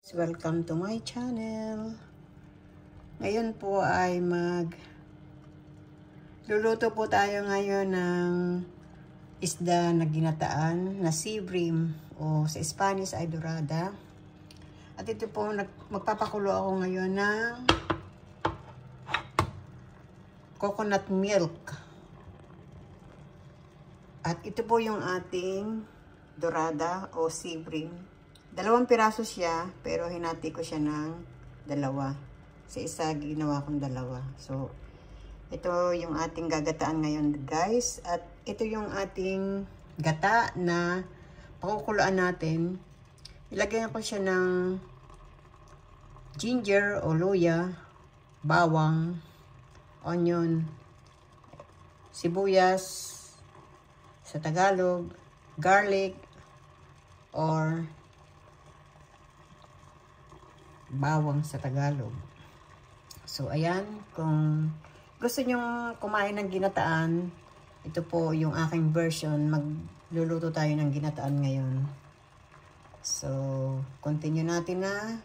Welcome to my channel. Ngayon po ay luluto po tayo ngayon ng isda na ginataan na sea bream o sa Spanish ay dorada. At ito po magpapakulo ako ngayon ng coconut milk. At ito po yung ating dorada o sea bream. 2 piraso siya, pero hinati ko siya ng 2. Sa isa, ginawa kong 2. So, ito yung ating gagataan ngayon, guys. At ito yung ating gata na pakukuluan natin. Ilagyan ko siya ng ginger o luya, bawang, onion, sibuyas, sa Tagalog, garlic, or bawang sa Tagalog. So, ayan. Kung gusto nyo kumain ng ginataan, ito po yung aking version. Magluluto tayo ng ginataan ngayon. So, continue natin na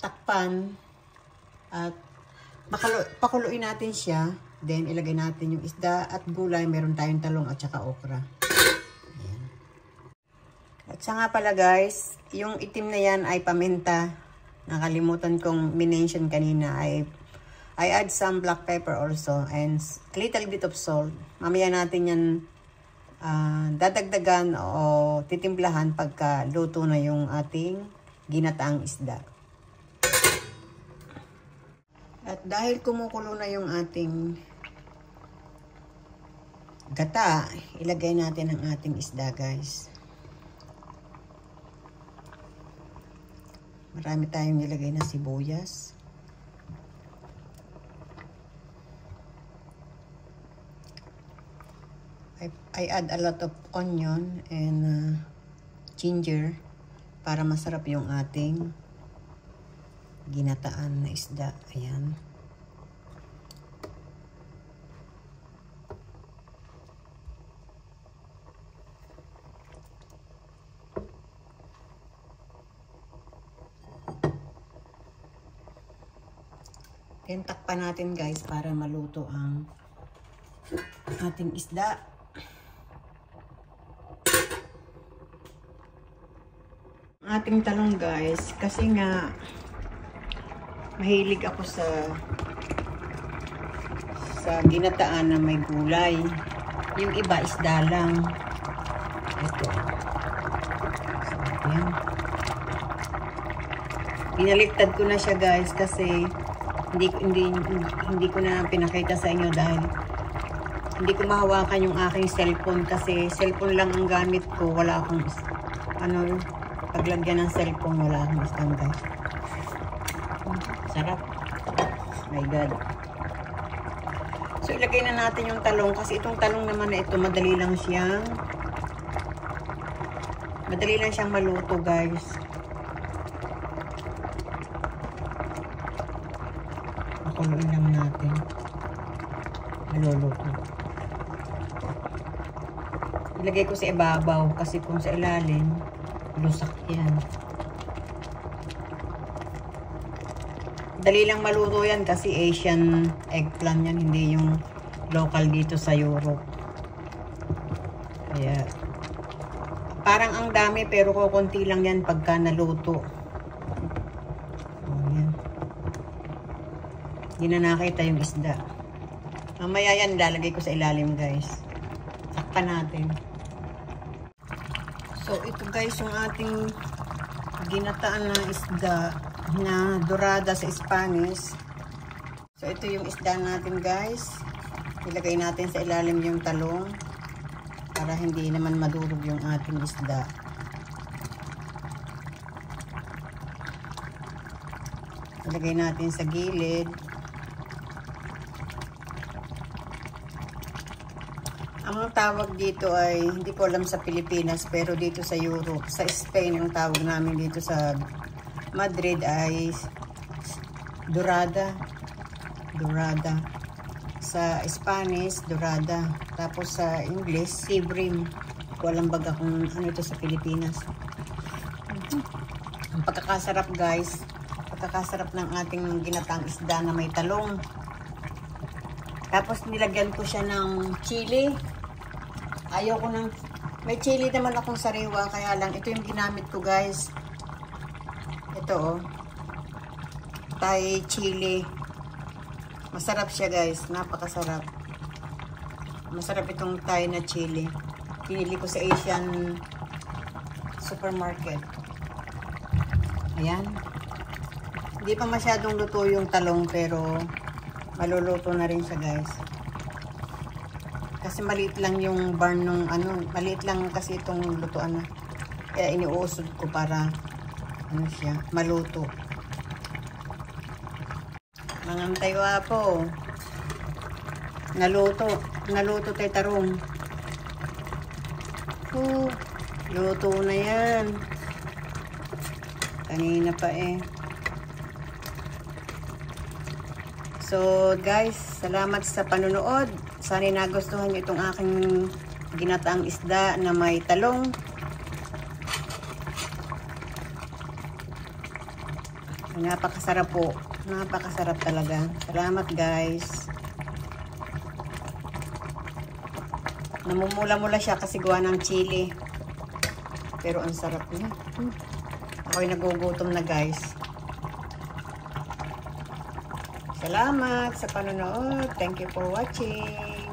takpan at pakuluin natin siya. Then, ilagay natin yung isda at gulay. Meron tayong talong at saka okra. Ayan. At sa nga pala guys, yung itim na yan ay paminta. Nakalimutan kong minention kanina. I add some black pepper also and a little bit of salt. Mamaya natin yan dadagdagan o titimplahan pagka luto na yung ating ginataang isda. At dahil kumukulo na yung ating gata, ilagay natin ang ating isda, guys. Marami tayong nilagay na sibuyas. I add a lot of onion and ginger para masarap yung ating ginataan na isda. Ayan. Then, takpan natin guys para maluto ang ating isda. Ating talong guys, kasi nga mahilig ako sa ginataan na may gulay. Yung iba isda lang. Ito. So, ayan. Pinaliktad ko na siya guys kasi hindi ko na pinakita sa inyo dahil hindi ko mahawakan yung aking cellphone kasi cellphone lang ang gamit ko. Wala akong paglagyan ng cellphone, wala akong stand guys. Sarap. My God. So ilagay na natin yung talong kasi itong talong naman na ito madali lang siyang maluto guys. Pakuluin lang natin. Maluluto. Ilagay ko sa ibabaw kasi kung sa ilalim, lusak yan. Dali lang maluto yan kasi Asian eggplant yan, hindi yung local dito sa Europe. Kaya, parang ang dami pero kukunti lang yan pagka naluto. Hindi na nakita yung isda. Mamaya yan, lalagay ko sa ilalim guys. Sakpan natin. So, ito guys yung ating ginataan na isda na dorada sa Spanish. So, ito yung isda natin guys. Ilagay natin sa ilalim yung talong para hindi naman madurog yung ating isda. Ilagay natin sa gilid. Ang tawag dito ay, hindi ko alam sa Pilipinas, pero dito sa Europe, sa Spain, ang tawag namin dito sa Madrid ay dorada. Dorada. Sa Spanish, dorada. Tapos sa English, sea bream. Ko alam baga kung ano ito sa Pilipinas. Ang pagkakasarap guys, pagkakasarap ng ating ginataang isda na may talong. Tapos nilagyan ko siya ng chili. Ayaw ko ng, may chili naman akong sariwa, kaya lang ito yung ginamit ko guys. Ito oh, Thai chili. Masarap siya guys, napakasarap. Masarap itong Thai na chili. Pinili ko sa Asian supermarket. Ayan. Hindi pa masyadong luto yung talong pero maluluto na rin siya guys. Kasi maliit lang yung barn nung ano, maliit lang kasi itong lutuan na. Kaya iniusod ko para ano siya, maluto. Mga taywa po. Naluto tayo tarong. Oh, luto na yan. Kanina pa eh. So guys, salamat sa panonood. Sana nagustuhan nyo itong aking ginataang isda na may talong. Napakasarap po. Napakasarap talaga. Salamat guys. Namumula-mula siya kasi gawa ng chili. Pero ang sarap niya. Ako'y nagugutom na guys. Salamat sa panonood. Thank you for watching.